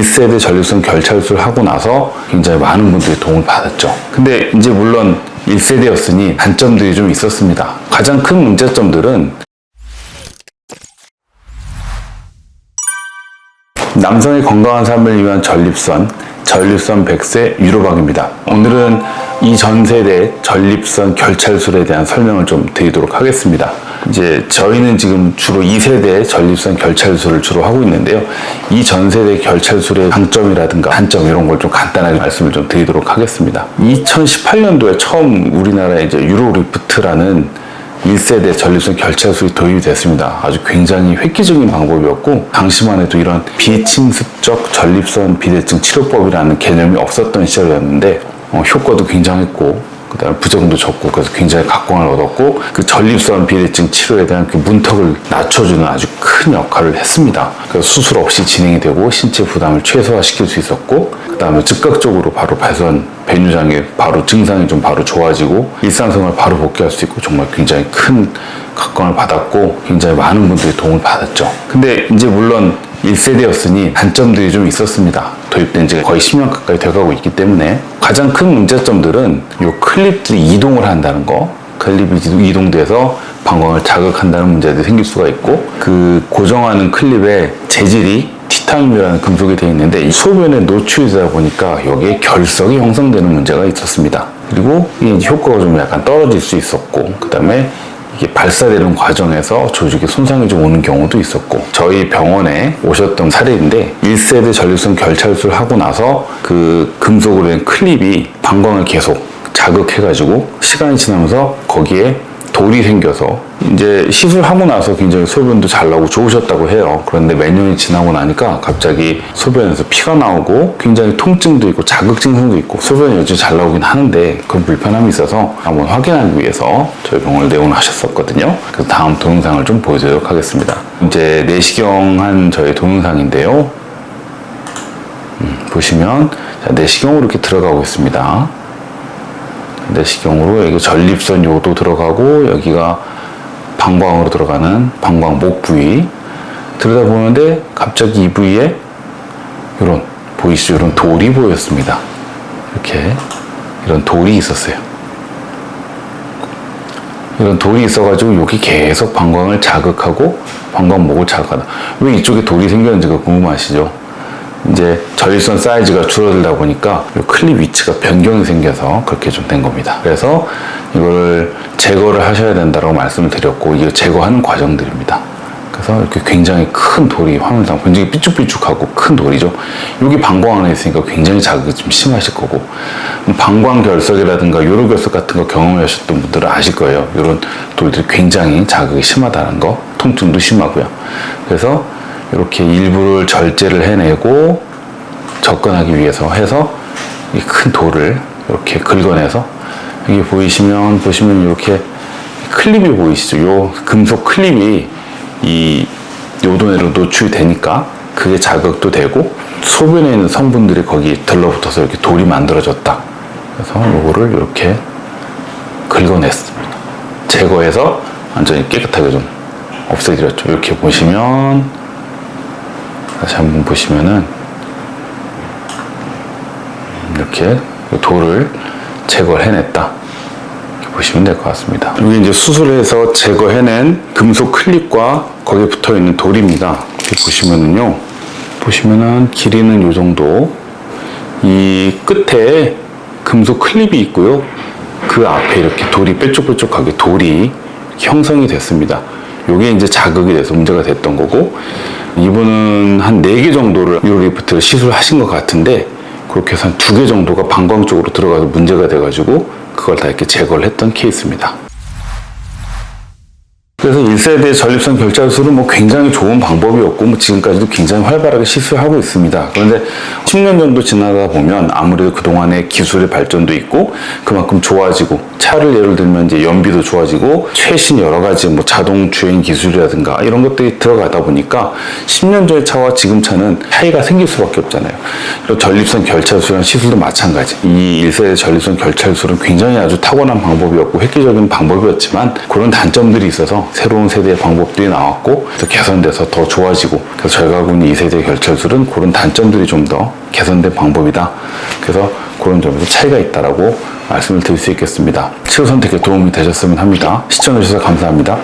1세대 전립선 결찰수를 하고 나서 굉장히 많은 분들이 도움을 받았죠. 근데 이제 물론 1세대였으니 단점들이 좀 있었습니다. 가장 큰 문제점들은 남성의 건강한 삶을 위한 전립선 100세 유로박입니다. 오늘은 이 전세대 전립선 결찰술에 대한 설명을 좀 드리도록 하겠습니다. 이제 저희는 지금 주로 2세대 전립선 결찰술을 주로 하고 있는데요. 이 전세대 결찰술의 장점이라든가 단점 이런 걸 좀 간단하게 말씀을 좀 드리도록 하겠습니다. 2018년도에 처음 우리나라에 이제 유로리프트라는 1세대 전립선 결찰술이 도입이 됐습니다. 아주 굉장히 획기적인 방법이었고 당시만 해도 이런 비침습적 전립선 비대증 치료법이라는 개념이 없었던 시절이었는데 효과도 굉장했고 그 다음에 부작용도 적고 그래서 굉장히 각광을 얻었고 그 전립선 비대증 치료에 대한 그 문턱을 낮춰주는 아주 큰 역할을 했습니다. 그래서 수술 없이 진행이 되고 신체 부담을 최소화시킬 수 있었고 그 다음에 즉각적으로 바로 배뇨장애 바로 증상이 좀 바로 좋아지고 일상생활 바로 복귀할 수 있고 정말 굉장히 큰 각광을 받았고 굉장히 많은 분들이 도움을 받았죠. 근데 이제 물론 1세대였으니 단점들이 좀 있었습니다. 도입된 지가 거의 10년 가까이 돼가고 있기 때문에 가장 큰 문제점들은 이 클립들이 이동을 한다는 거, 클립이 이동돼서 방광을 자극한다는 문제들이 생길 수가 있고 그 고정하는 클립의 재질이 티타늄이라는 금속이 되어 있는데 이 소변에 노출되다 보니까 여기에 결석이 형성되는 문제가 있었습니다. 그리고 이 효과가 좀 약간 떨어질 수 있었고 그 다음에 이게 발사되는 과정에서 조직에 손상이 좀 오는 경우도 있었고 저희 병원에 오셨던 사례인데 1세대 전립선 결찰술을 하고 나서 그 금속으로 된 클립이 방광을 계속 자극해가지고 시간이 지나면서 거기에 돌이 생겨서 이제 시술하고 나서 굉장히 소변도 잘 나오고 좋으셨다고 해요. 그런데 몇 년이 지나고 나니까 갑자기 소변에서 피가 나오고 굉장히 통증도 있고 자극 증상도 있고 소변이 여전히 잘 나오긴 하는데 그런 불편함이 있어서 한번 확인하기 위해서 저희 병원을 내원하셨었거든요. 그래서 다음 동영상을 좀 보여드리도록 하겠습니다. 이제 내시경한 저희 동영상인데요. 보시면 자, 내시경으로 이렇게 들어가고 있습니다. 내시경으로 여기 전립선 요도 들어가고 여기가 방광으로 들어가는 방광목 부위 들여다보는데 갑자기 이 부위에 이런 보이시죠? 이런 돌이 보였습니다. 이렇게 이런 돌이 있었어요. 이런 돌이 있어가지고 여기 계속 방광을 자극하고 방광목을 자극하다. 왜 이쪽에 돌이 생겼는지가 궁금하시죠? 이제 전립선 사이즈가 줄어들다 보니까 이 클립 위치가 변경이 생겨서 그렇게 좀 된 겁니다. 그래서 이걸 제거를 하셔야 된다고 말씀을 드렸고 이게 제거하는 과정들입니다. 그래서 이렇게 굉장히 큰 돌이 화면상 굉장히 삐쭉삐쭉하고 큰 돌이죠. 여기 방광 안에 있으니까 굉장히 자극이 좀 심하실 거고 방광결석이라든가 요로결석 같은 거 경험하셨던 분들은 아실 거예요. 이런 돌들이 굉장히 자극이 심하다는 거, 통증도 심하고요. 그래서 이렇게 일부를 절제를 해내고 접근하기 위해서 해서 이 큰 돌을 이렇게 긁어내서 여기 보시면 이렇게 클립이 보이시죠? 요 금속 클립이 이 요도내로 노출되니까 그게 자극도 되고 소변에 있는 성분들이 거기 들러붙어서 이렇게 돌이 만들어졌다. 그래서 요거를 이렇게 긁어냈습니다. 제거해서 완전히 깨끗하게 좀 없애드렸죠. 이렇게 보시면 다시 한번 보시면은 이렇게 돌을 제거를 해냈다. 이렇게 보시면 될 것 같습니다. 여기 이제 수술해서 제거해낸 금속 클립과 거기에 붙어 있는 돌입니다. 이렇게 보시면은 길이는 요 정도. 이 끝에 금속 클립이 있고요. 그 앞에 이렇게 돌이 뾰족뾰족하게 돌이 형성이 됐습니다. 요게 이제 자극이 돼서 문제가 됐던 거고 이분은 한 4개 정도를 유로리프트를 시술하신 것 같은데 그렇게 해서 한 2개 정도가 방광 쪽으로 들어가서 문제가 돼가지고 그걸 다 이렇게 제거를 했던 케이스입니다. 그래서 1세대 전립선 결찰술은 굉장히 좋은 방법이었고 지금까지도 굉장히 활발하게 시술하고 있습니다. 그런데 10년 정도 지나다 보면 아무래도 그동안의 기술의 발전도 있고 그만큼 좋아지고 차를 예를 들면 이제 연비도 좋아지고 최신 여러 가지 자동 주행 기술이라든가 이런 것들이 들어가다 보니까 10년 전의 차와 지금 차는 차이가 생길 수밖에 없잖아요. 그리고 전립선 결찰술이나 시술도 마찬가지. 이 1세대 전립선 결찰술은 굉장히 아주 탁월한 방법이었고 획기적인 방법이었지만 그런 단점들이 있어서 새로운 세대의 방법들이 나왔고 또 개선돼서 더 좋아지고, 그래서 저희가 하고 있는 2세대 결철술은 그런 단점들이 좀 더 개선된 방법이다. 그래서 그런 점에서 차이가 있다라고 말씀을 드릴 수 있겠습니다. 치료 선택에 도움이 되셨으면 합니다. 시청해주셔서 감사합니다.